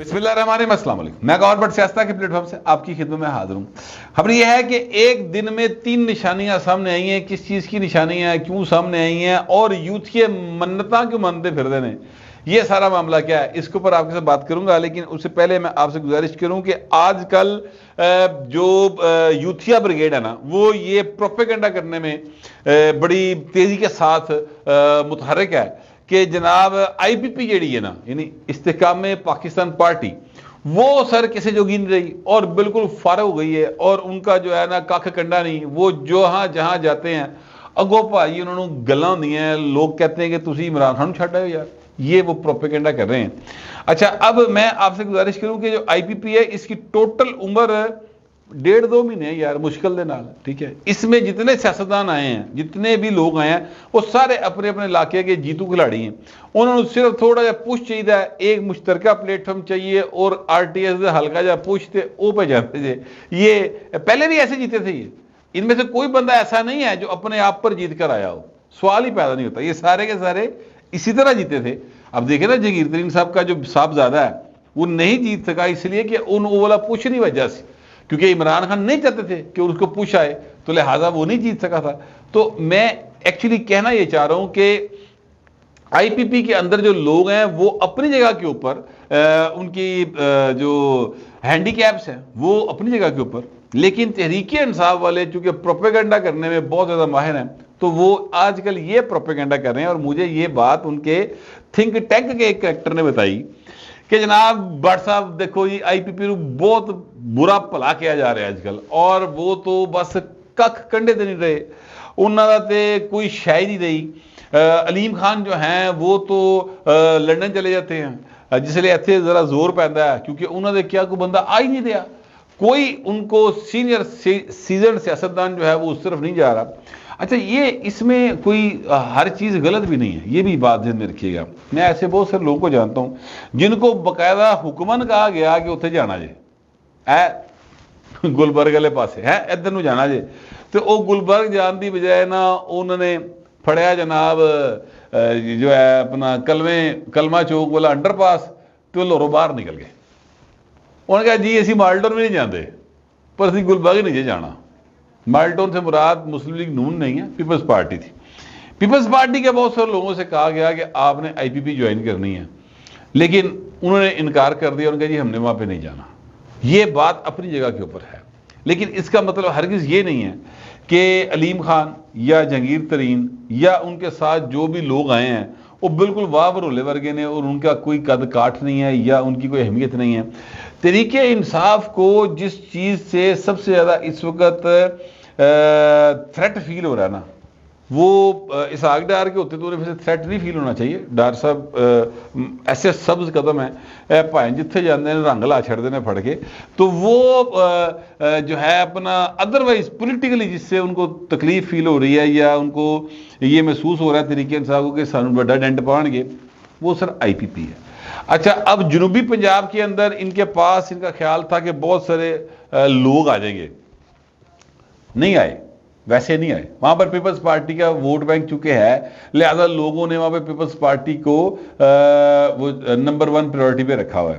بسم اللہ الرحمن الرحیم، السلام علیکم۔ میں گور بٹ سیاستہ کے پلیٹ فارم سے آپ کی خدمت میں حاضر ہوں۔ خبر یہ ہے کہ ایک دن میں 3 نشانیاں سامنے آئی ہیں۔ کس چیز کی نشانیاں ہیں، کیوں سامنے آئی ہیں، اور یوتھ کے منتاں کیوں مانتے پھر دینے، یہ سارا معاملہ کیا ہے، اس کے اوپر آپ کے ساتھ بات کروں گا۔ لیکن اس سے پہلے میں آپ سے گزارش کروں کہ آج کل جو یوتھیا بریگیڈ ہے نا، وہ یہ پروپیگنڈا کرنے میں بڑی تیزی کے ساتھ متحرک ہے کہ جناب آئی پی پی جیڑی ہے نا، یعنی استحکام پاکستان پارٹی، وہ سر کسی جوگی نہیں رہی اور بالکل فارغ ہو گئی ہے، اور ان کا جو ہے نا کاکھ کنڈا نہیں۔ وہ جہاں جاتے ہیں اگو بھائی انہوں نے گلاں ہوندی ہیں، لوگ کہتے ہیں کہ تسی عمران خان چھڈ آئے یار، یہ وہ پروپیگنڈا کر رہے ہیں۔ اچھا، اب میں آپ سے گزارش کروں کہ جو آئی پی پی ہے، اس کی ٹوٹل عمر 1.5-2 مہینے یار مشکل دے نال، ٹھیک ہے۔ اس میں جتنے سیاستدان آئے ہیں، جتنے بھی لوگ آئے ہیں، وہ سارے اپنے اپنے علاقے کے جیتو کھلاڑی ہیں۔ انہوں نے صرف تھوڑا جا پوش چاہیے، ایک مشترکہ پلیٹ فارم چاہیے، اور آر ٹی ایس ہلکا جا پوش تھے وہ پہ جاتے تھے۔ یہ پہلے بھی ایسے جیتے تھے، یہ ان میں سے کوئی بندہ ایسا نہیں ہے جو اپنے آپ پر جیت کر آیا ہو، سوال ہی پیدا نہیں ہوتا۔ یہ سارے کے سارے اسی طرح جیتے تھے۔ اب دیکھیں نا جہانگیر ترین صاحب کا جو صاحبزادہ ہے، وہ نہیں جیت سکا اس لیے کہ ان والا پوش نہیں وجہ سے، کیونکہ عمران خان نہیں چاہتے تھے کہ اس کو پوش آئے، تو لہٰذا وہ نہیں جیت سکا تھا۔ تو میں ایکچولی کہنا یہ چاہ رہا ہوں کہ آئی پی پی کے اندر جو لوگ ہیں وہ اپنی جگہ کے اوپر ان کی جو ہینڈی کیپس ہیں وہ اپنی جگہ کے اوپر، لیکن تحریک انصاف والے چونکہ پروپیگنڈا کرنے میں بہت زیادہ ماہر ہیں، تو وہ آج کل یہ پروپیگنڈا کر رہے ہیں۔ اور مجھے یہ بات ان کے تھنک ٹینک کے ایک کریکٹر نے بتائی کہ جناب بٹ صاحب دیکھو جی، آئی پی پی بہت برا بھلا کیا جا رہا ہے آج کل، اور وہ تو بس ککھ کنڈے دے نہیں رہے، انہوں نے تے کوئی شے نہیں رہی۔ علیم خان جو ہیں وہ تو لندن چلے جاتے ہیں، جس لیے ایتھے ذرا زور پیندا ہے، کیونکہ انہوں نے کیا کوئی بندہ آ ہی نہیں دیا، کوئی ان کو سینئر سیزن سیاستدان جو ہے وہ اس طرف نہیں جا رہا۔ اچھا، یہ اس میں کوئی ہر چیز غلط بھی نہیں ہے، یہ بھی بات ذہن میں رکھیے گا۔ میں ایسے بہت سارے لوگوں کو جانتا ہوں جن کو باقاعدہ حکمن کہا گیا کہ اتنے جانا جے، گلبرگ والے پاسے ہے ادھر نو جانا جے، تو وہ گلبرگ جان دی بجائے نا انہوں نے پھڑیا جناب جو ہے اپنا کلمہ چوک والا انڈر پاس، تو لورو باہر نکل گئے۔ انہوں نے کہا جی اسی مالٹون بھی نہیں جاندے، پر اسی گلبرگ ہی نہیں جے جانا۔ مالٹون سے مراد مسلم لیگ نون نہیں ہے، پیپلز پارٹی تھی۔ پیپلز پارٹی کے بہت سارے لوگوں سے کہا گیا کہ آپ نے آئی پی پی جوائن کرنی ہے، لیکن انہوں نے انکار کر دیا، انہوں نے کہا جی ہم نے وہاں پہ نہیں جانا۔ یہ بات اپنی جگہ کے اوپر ہے، لیکن اس کا مطلب ہرگز یہ نہیں ہے کہ علیم خان یا جہانگیر ترین یا ان کے ساتھ جو بھی لوگ آئے ہیں وہ بالکل واہ برولے ورگے نے اور ان کا کوئی قد کاٹ نہیں ہے یا ان کی کوئی اہمیت نہیں ہے۔ تحریک انصاف کو جس چیز سے سب سے زیادہ اس وقت تھریٹ فیل ہو رہا ہے نا، وہ اسحاق ڈار کے ہوتے تو انہیں پھر تھریٹ نہیں فیل ہونا چاہیے۔ ڈار صاحب ایسے سبز قدم ہیں، بھائیں جتھے جاندے ہیں رنگ لا چھڑ دینے پھڑ کے، تو وہ جو ہے اپنا ادروائز پولیٹیکلی جس سے ان کو تکلیف فیل ہو رہی ہے یا ان کو یہ محسوس ہو رہا ہے تحریک انصاف کو کہ سانوں بڑا ڈنڈ پان گے، وہ سر آئی پی پی ہے۔ اچھا، اب جنوبی پنجاب کے اندر ان کے پاس ان کا خیال تھا کہ بہت سارے لوگ آ جائیں گے، نہیں آئے، ویسے نہیں آئے۔ وہاں پر پیپلز پارٹی کا ووٹ بینک چونکہ ہے، لہذا لوگوں نے وہاں پہ پیپلز پارٹی کو وہ نمبر 1 پریورٹی پہ رکھا ہوا ہے۔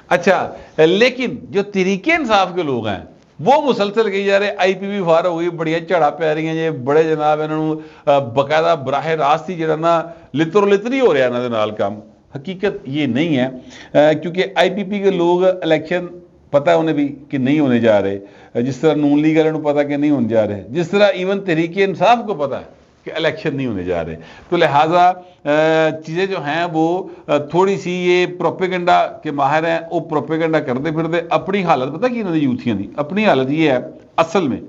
اچھا، لیکن جو تحریک انصاف کے لوگ ہیں وہ مسلسل کہی جا رہے آئی پی پی فار ہو گئی، بڑیاں چڑھا پی رہی ہیں جی، بڑے جناب انہوں نے باقاعدہ براہ راست ہی جڑا نا لتر لتری ہو رہا ہے انہوں دے نال کام۔ حقیقت یہ نہیں ہے، کیونکہ آئی پی پی کے لوگ الیکشن پتہ ہے انہیں بھی کہ نہیں ہونے جا رہے، جس طرح نون لیگ والوں کو پتہ کہ نہیں ہونے جا رہے، جس طرح ایون تحریک انصاف کو پتہ ہے کہ الیکشن نہیں ہونے جا رہے، تو لہٰذا چیزیں جو ہیں وہ تھوڑی سی یہ پروپیگنڈا کے ماہر ہیں، وہ پروپیگنڈا کرتے پھرتے اپنی حالت پتہ کی انہوں نے یوتھیاں دی اپنی حالت یہ ہے اصل میں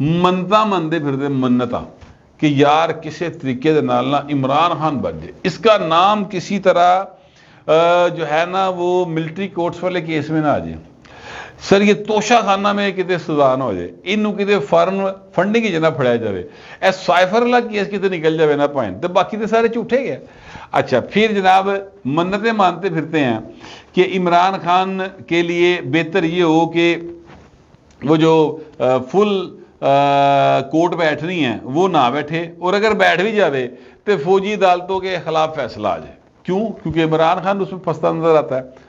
منتا منتے پھرتے منتا کہ یار کسی طریقے دے نال نا عمران خان بن جائے، اس کا نام کسی طرح جو ہے نا وہ ملٹری کورٹس والے کیس میں نہ آ جائے، سر یہ توشہ خانہ میں کتے سزا نہ ہو جائے، انہوں کتے فارن فنڈنگ کی جنہ پھڑیا جائے، اے سائفر اللہ کیس کتے نکل جائے نہ پائیں، تو باقی تو سارے جھوٹے گئے۔ اچھا، پھر جناب منتیں مانتے پھرتے ہیں کہ عمران خان کے لیے بہتر یہ ہو کہ وہ جو فل کورٹ بیٹھنی ہے وہ نہ بیٹھے، اور اگر بیٹھ بھی جاوے تو فوجی عدالتوں کے خلاف فیصلہ آ جائے۔ کیوں؟ کیونکہ عمران خان اس میں پھنستا نظر آتا ہے۔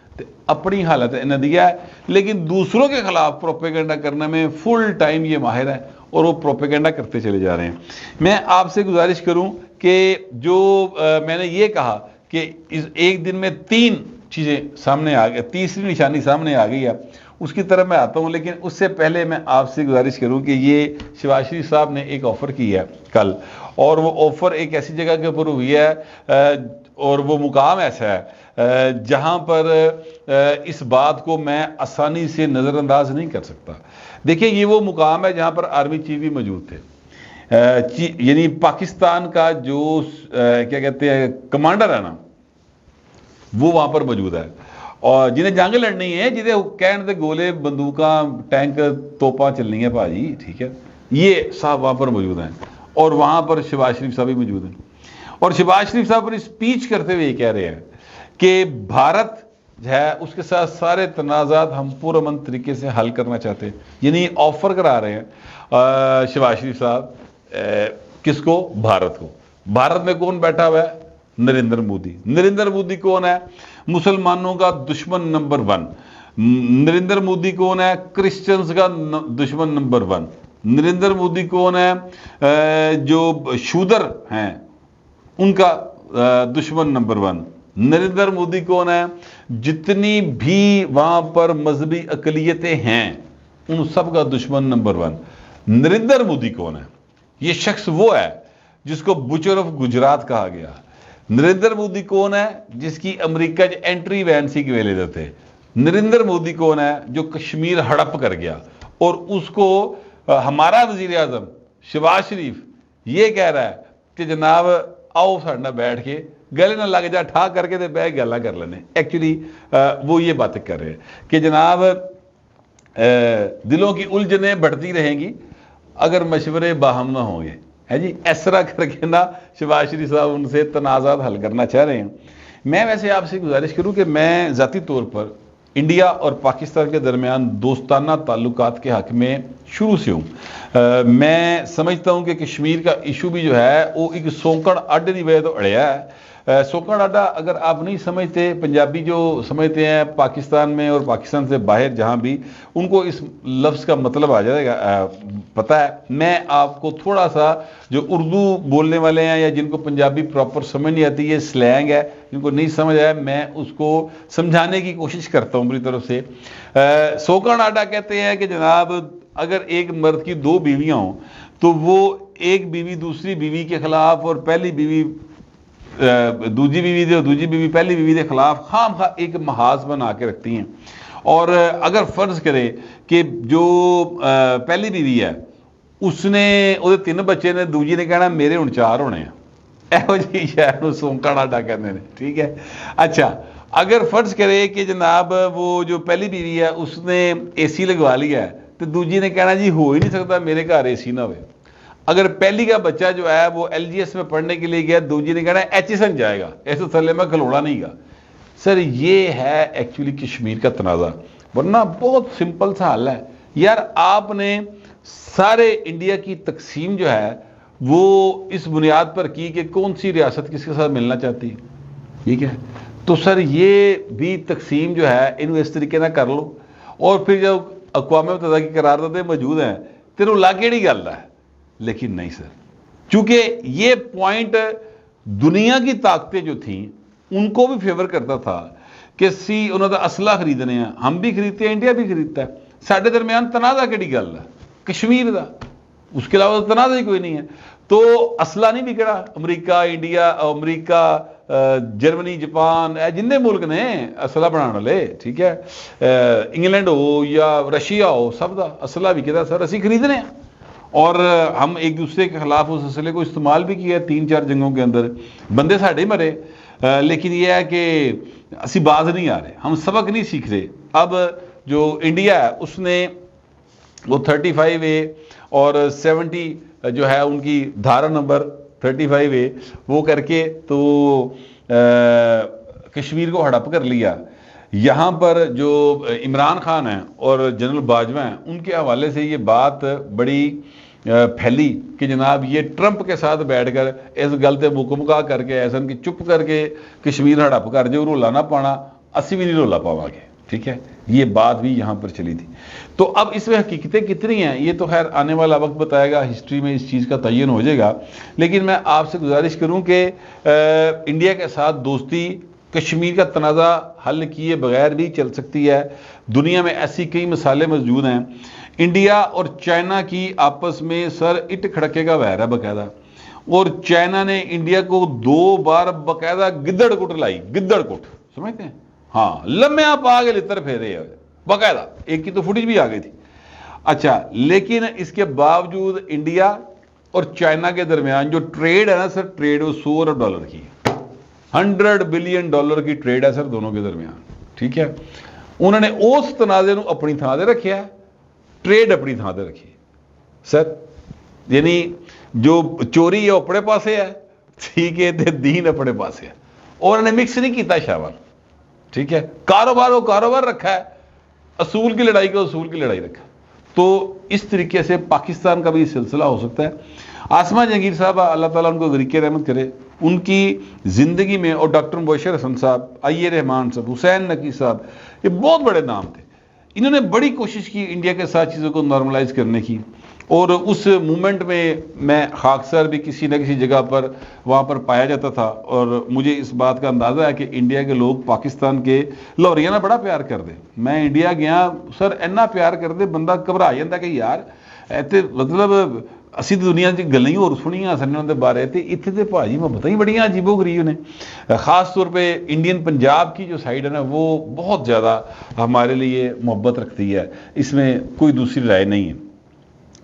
اپنی حالت انہیں دیا ہے، لیکن دوسروں کے خلاف پروپیگنڈا کرنے میں فل ٹائم یہ ماہر ہے اور وہ پروپیگنڈا کرتے چلے جا رہے ہیں۔ میں آپ سے گزارش کروں کہ جو میں نے یہ کہا کہ ایک دن میں 3 چیزیں سامنے آ گئی، تیسری نشانی سامنے آ گئی ہے، اس کی طرف میں آتا ہوں، لیکن اس سے پہلے میں آپ سے گزارش کروں کہ یہ شہباز شریف صاحب نے ایک آفر کی ہے کل، اور وہ آفر ایک ایسی جگہ کے اوپر ہوئی ہے اور وہ مقام ایسا ہے جہاں پر اس بات کو میں آسانی سے نظر انداز نہیں کر سکتا۔ دیکھیں یہ وہ مقام ہے جہاں پر آرمی چیف بھی موجود تھے، یعنی پاکستان کا جو کیا کہتے ہیں کمانڈر ہے نا، وہ وہاں پر موجود ہے، اور جنہیں جنگ لڑنی ہے، جنہیں کہنے دے گولے بندوقاں ٹینک توپاں چلنی ہے بھاجی، ٹھیک ہے، یہ صاحب وہاں پر موجود ہیں، اور وہاں پر شہباز شریف صاحب بھی موجود ہیں، اور شہباز شریف صاحب پر اسپیچ کرتے ہوئے یہ کہہ رہے ہیں کہ بھارت ہے اس کے ساتھ سارے تنازعات ہم پرامن طریقے سے حل کرنا چاہتے ہیں، یعنی آفر کرا رہے ہیں شہباز شریف صاحب کس کو؟ بھارت کو۔ بھارت میں کون بیٹھا ہوا ہے؟ نریندر مودی۔ نریندر مودی کون ہے؟ مسلمانوں کا دشمن نمبر 1۔ نریندر مودی کون ہے؟ کرسچنز کا دشمن نمبر 1۔ نریندر مودی کون ہے؟ جو شودر ہیں ان کا دشمن نمبر 1۔ نریندر مودی کون ہے؟ جتنی بھی وہاں پر مذہبی اقلیتیں ہیں ان سب کا دشمن نمبر 1۔ نریندر مودی کون ہے؟ یہ شخص وہ ہے جس کو بچر آف گجرات کہا گیا۔ نریندر مودی کون ہے؟ جس کی امریکہ انٹری وینسی کے ویلے دیتے۔ نریندر مودی کون ہے؟ جو کشمیر ہڑپ کر گیا، اور اس کو ہمارا وزیر اعظم شہباز شریف یہ کہہ رہا ہے کہ جناب آؤ ساڑھے نہ بیٹھ کے گلے نہ لگ جا، ٹھا کر کے بہ گلا کر لینے۔ ایکچولی وہ یہ باتیں کر رہے ہیں کہ جناب دلوں کی الجھنیں بڑھتی رہیں گی اگر مشورے باہم نہ ہوں گے، ہے جی، اس طرح کر کے نا شہباز شریف صاحب ان سے تنازعات حل کرنا چاہ رہے ہیں۔ میں ویسے آپ سے گزارش کروں کہ میں ذاتی طور پر انڈیا اور پاکستان کے درمیان دوستانہ تعلقات کے حق میں شروع سے ہوں۔ میں سمجھتا ہوں کہ کشمیر کا ایشو بھی جو ہے وہ ایک سونکڑ اڈے دی وجہ تو اڑیا ہے۔ سونکڑ اڈا اگر آپ نہیں سمجھتے، پنجابی جو سمجھتے ہیں پاکستان میں اور پاکستان سے باہر جہاں بھی، ان کو اس لفظ کا مطلب آ جائے گا پتہ ہے۔ میں آپ کو تھوڑا سا جو اردو بولنے والے ہیں یا جن کو پنجابی پراپر سمجھ نہیں آتی، یہ سلینگ ہے، جن کو نہیں سمجھ آیا میں اس کو سمجھانے کی کوشش کرتا ہوں میری طرف سے۔ سونکڑ اڈا کہتے ہیں کہ جناب اگر ایک مرد کی 2 بیویاں ہوں تو وہ ایک بیوی دوسری بیوی کے خلاف اور پہلی بیوی دوسری بیوی پہلی بیوی کے خلاف خام خواہ ایک محاذ بنا کے رکھتی ہیں، اور اگر فرض کرے کہ جو پہلی بیوی ہے اس نے وہ 3 بچے نے، دوجی نے کہنا میرے 4 ہونے ہیں، ایہو جی شہر سونکڑ اڈا کہتے ہیں، ٹھیک ہے۔ اچھا اگر فرض کرے کہ جناب وہ جو پہلی بیوی ہے اس نے اے سی لگوا لیا ہے تو دوجی نے کہنا جی ہو ہی نہیں سکتا میرے گھر اے سی نہ ہوئے۔ اگر پہلی کا بچہ جو ہے وہ ایل جی ایس میں پڑھنے کے لیے گیا، دوجی نے کہنا ایچ ایس این جائے گا، ایسے تھلے میں کھلوڑا نہیں گا۔ سر یہ ہے ایکچولی کشمیر کا تنازع، ورنہ بہت سمپل سا حل ہے یار۔ آپ نے سارے انڈیا کی تقسیم جو ہے وہ اس بنیاد پر کی کہ کون سی ریاست کس کے ساتھ ملنا چاہتی ہے، ٹھیک ہے، تو سر یہ بھی تقسیم جو ہے انہوں اس طریقے نہ کر لو، اور پھر جب اقوام متحدہ کی قراردادیں موجود ہیں تیروں لاگے نہیں گل ہے۔ لیکن نہیں سر، چونکہ یہ پوائنٹ دنیا کی طاقتیں جو تھیں ان کو بھی فیور کرتا تھا کہ انہوں نے اسلحہ خریدنے ہیں، ہم بھی خریدتے ہیں، انڈیا بھی خریدتا ہے، سارے درمیان تنازع کیڑی گل ہے کشمیر دا، اس کے علاوہ تنازع ہی کوئی نہیں ہے۔ تو اسلحہ نہیں بکڑا، امریکہ جرمنی جاپان جن ملک نے اسلحہ بنا والے، ٹھیک ہے، انگلینڈ ہو یا رشیا ہو، سب دا اسلحہ بکدا سر، اسی خریدنے ہیں، اور ہم ایک دوسرے کے خلاف اس اسلحے کو استعمال بھی کیا 3-4 جنگوں کے اندر، بندے ساڑھے مرے، لیکن یہ ہے کہ اسی باز نہیں آ رہے، ہم سبق نہیں سیکھ رہے۔ اب جو انڈیا ہے اس نے وہ 35A اور 70 جو ہے ان کی دھارا نمبر 35A وہ کر کے تو کشمیر کو ہڑپ کر لیا۔ یہاں پر جو عمران خان ہیں اور جنرل باجوہ ہیں ان کے حوالے سے یہ بات بڑی پھیلی کہ جناب یہ ٹرمپ کے ساتھ بیٹھ کر اس گل تے مکمکا کر کے ایسا کہ چپ کر کے کشمیر ہڑپ کر جو رولا نہ پانا، اسی بھی نہیں رولا پاؤں گے. ٹھیک ہے, یہ بات بھی یہاں پر چلی تھی. تو اب اس میں حقیقتیں کتنی ہیں یہ تو خیر آنے والا وقت بتائے گا, ہسٹری میں اس چیز کا تعین ہو جائے گا. لیکن میں آپ سے گزارش کروں کہ انڈیا کے ساتھ دوستی کشمیر کا تنازع حل کیے بغیر بھی چل سکتی ہے. دنیا میں ایسی کئی مثالیں موجود ہیں. انڈیا اور چائنا کی آپس میں سر اٹ کھڑکے کا ویر ہے باقاعدہ, اور چائنا نے انڈیا کو 2 بار باقاعدہ گدڑ کٹ لائی, گدڑ کٹ سمجھتے ہیں, ہاں لمحہ پا کے لتر پھیرے باقاعدہ, ایک کی تو فوٹیج بھی آ گئی تھی. اچھا, لیکن اس کے باوجود انڈیا اور چائنا کے درمیان جو ٹریڈ ہے نا سر, ٹریڈ وہ $100 ارب کی, $100 بلین کی ٹریڈ ہے سر دونوں کے درمیان. ٹھیک ہے, انہوں نے اس تنازع کو اپنی تھان سے رکھا ہے, ٹریڈ اپنی تھان سے رکھی سر. یعنی جو چوری ہے اپنے پاسے ہے, ٹھیک ہے, دین اپنے پاسے ہے, اور انہوں نے مکس نہیں کیتا شاور. ٹھیک ہے, کاروبار وہ کاروبار رکھا ہے, اصول کی لڑائی کو اصول کی لڑائی رکھا ہے. تو اس طریقے سے پاکستان کا بھی سلسلہ ہو سکتا ہے. آسمہ جہانگیر صاحب اللہ تعالیٰ ان کو غریق رحمت کرے, ان کی زندگی میں, اور ڈاکٹر مبشر حسن صاحب, آئی رحمان صاحب, حسین نقی صاحب, یہ بہت بڑے نام تھے. انہوں نے بڑی کوشش کی انڈیا کے ساتھ چیزوں کو نارملائز کرنے کی, اور اس مومنٹ میں خاکسار بھی کسی نہ کسی جگہ پر وہاں پر پایا جاتا تھا. اور مجھے اس بات کا اندازہ ہے کہ انڈیا کے لوگ پاکستان کے لاہوریاں نہ بڑا پیار کر دے. میں انڈیا گیا سر, اینا پیار کر دے بندہ گھبرا جاتا کہ یار ایتے مطلب اسی دنیا کی گلیں اور سنیاں سننے دے بارے تے اتنے تے بھاجی محبتیں ہی بڑیاں عجیب و غریب نے. خاص طور پہ انڈین پنجاب کی جو سائڈ ہے نا وہ بہت زیادہ ہمارے لیے محبت رکھتی ہے, اس میں کوئی دوسری رائے نہیں ہے.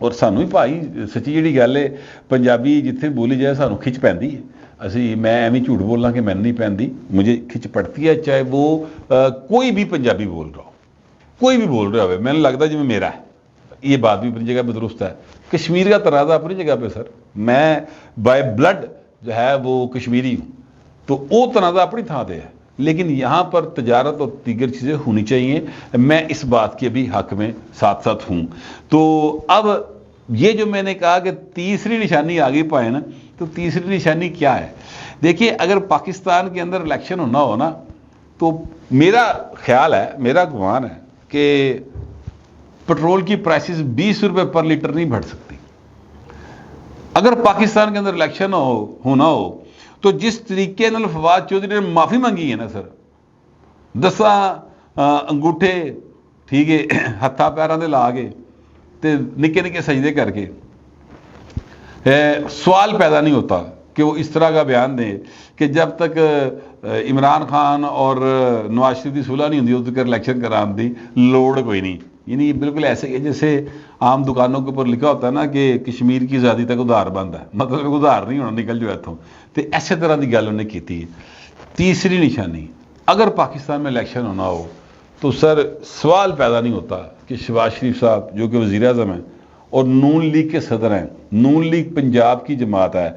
اور سانو ہی بھائی سچی جڑی گل ہے, پنجابی جتھے بولی جائے سانو کھچ پیندی ہے. اسی میں ایویں جھوٹ بولنا کہ میں نہیں پیندی, مجھے کھچ پڑتی ہے, چاہے وہ کوئی بھی پنجابی بول رہا ہو, کوئی بھی بول رہا ہو. میں نے لگتا جی میرا ہے, یہ بات بھی اپنی جگہ پہ درست ہے. کشمیر کا تنازع اپنی جگہ پہ سر, میں بائی بلڈ جو ہے وہ کشمیری ہوں, تو وہ تنازع اپنی تھان پہ ہے. لیکن یہاں پر تجارت اور دیگر چیزیں ہونی چاہیے, میں اس بات کے بھی حق میں ساتھ ساتھ ہوں. تو اب یہ جو میں نے کہا کہ تیسری نشانی آگے پائے نا, تو تیسری نشانی کیا ہے؟ دیکھیے, اگر پاکستان کے اندر الیکشن ہونا ہو نا, تو میرا خیال ہے, میرا گمان ہے کہ پٹرول کی پرائسز 20 روپے پر لیٹر نہیں بڑھ سکتی. اگر پاکستان کے اندر الیکشن ہونا ہو تو جس طریقے نال فواد چودھری نے معافی مانگی ہے نا سر, 10 انگوٹھے ٹھیک ہے ہتھاں پیراں دے لا کے تے نکے نکے سجدے کر کے, سوال پیدا نہیں ہوتا کہ وہ اس طرح کا بیان دیں کہ جب تک عمران خان اور نواز شریف کی صلح نہیں ہوتی اس تک الیکشن کران دی لوڑ کوئی نہیں. یعنی یہ بالکل ایسے ہی جیسے عام دکانوں کے اوپر لکھا ہوتا ہے نا کہ کشمیر کی آزادی تک ادھار بند ہے, مطلب ادھار نہیں ہونا, نکل جو اتوں. تو ایسے طرح کی گل انہیں کی ہے. تیسری نشانی, اگر پاکستان میں الیکشن ہونا ہو تو سر سوال پیدا نہیں ہوتا کہ شہباز شریف صاحب جو کہ وزیر اعظم ہیں اور نون لیگ کے صدر ہیں, نون لیگ پنجاب کی جماعت ہے,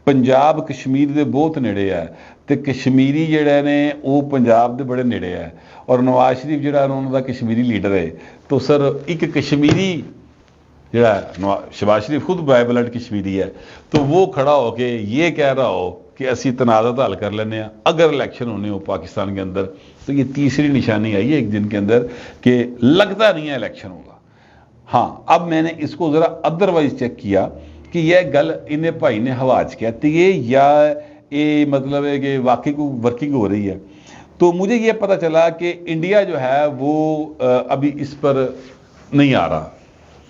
پنجاب کشمیر دے بہت نیڑے ہے, تے کشمیری جڑے نے وہ پنجاب دے بڑے نیڑے ہے, اور نواز شریف جڑا انہوں دا کشمیری لیڈر ہے. تو سر ایک کشمیری جڑا ہے, شہباز شریف خود بائی بلڈ کشمیری ہے, تو وہ کھڑا ہو کے یہ کہہ رہا ہو کہ اسی تنازع حل کر لینے ہیں اگر الیکشن ہونے ہو پاکستان کے اندر. تو یہ تیسری نشانی آئی ہے ایک دن کے اندر کہ لگتا نہیں ہے الیکشن ہوگا. ہاں, اب میں نے اس کو ذرا ادروائز چیک کیا کہ یہ گل انہیں بھائی نے ہوا چ کہتی ہے یا یہ مطلب ہے کہ واقعی کو ورکنگ ہو رہی ہے. تو مجھے یہ پتہ چلا کہ انڈیا جو ہے وہ ابھی اس پر نہیں آ رہا.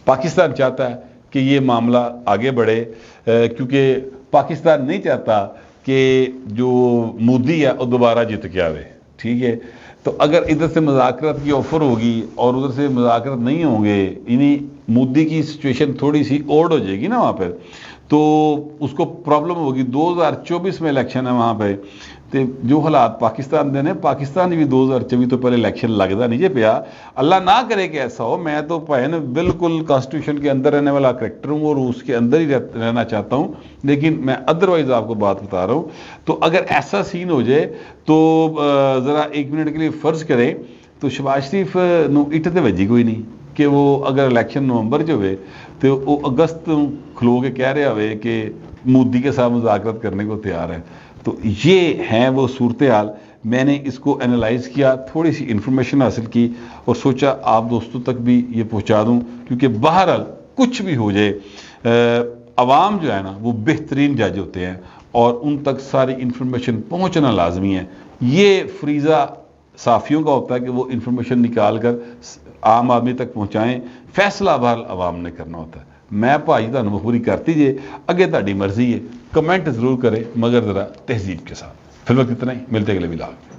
پاکستان چاہتا ہے کہ یہ معاملہ آگے بڑھے, کیونکہ پاکستان نہیں چاہتا کہ جو مودی ہے وہ دوبارہ جیت کے آوے. ٹھیک ہے, تو اگر ادھر سے مذاکرات کی آفر ہوگی اور ادھر سے مذاکرات نہیں ہوں گے, یعنی مودی کی سچویشن تھوڑی سی اوڈ ہو جائے گی نا وہاں پہ, تو اس کو پرابلم ہوگی. 2024 میں الیکشن ہے وہاں پہ, تو جو حالات پاکستان دے نے, پاکستان بھی 2024 تو پہلے الیکشن لگتا نہیں جے پیا. اللہ نہ کرے کہ ایسا ہو. میں تو بھائی بالکل کانسٹیٹیوشن کے اندر رہنے والا کریکٹر ہوں اور اس کے اندر ہی رہنا چاہتا ہوں, لیکن میں ادروائز آپ کو بات بتا رہا ہوں. تو اگر ایسا سین ہو جائے تو ذرا 1 منٹ کے لیے فرض کریں تو شہباز شریف نو اٹ تے وجی کوئی نہیں کہ وہ اگر الیکشن نومبر چ ہوئے تو وہ اگست کھلو کے کہہ رہے ہوئے کہ مودی کے ساتھ مذاکرات کرنے کو تیار ہے. تو یہ ہیں وہ صورتحال میں نے اس کو انالائز کیا، تھوڑی سی انفارمیشن حاصل کی اور سوچا آپ دوستوں تک بھی یہ پہنچا دوں، کیونکہ بہرحال کچھ بھی ہو جائے عوام جو ہے نا وہ بہترین جج ہوتے ہیں اور ان تک ساری انفارمیشن پہنچنا لازمی ہے۔ یہ فریضہ صحافیوں کا ہوتا ہے کہ وہ انفارمیشن نکال کر عام آدمی تک پہنچائیں، فیصلہ بہرحال عوام نے کرنا ہوتا ہے۔ میں بھائی تہنوں پوری کرتی جے، اگے تہاڈی مرضی ہے، کمنٹ ضرور کریں مگر ذرا تہذیب کے ساتھ۔ فی الوقت اتنا ہی، ملتے اگلے ولاگ میں۔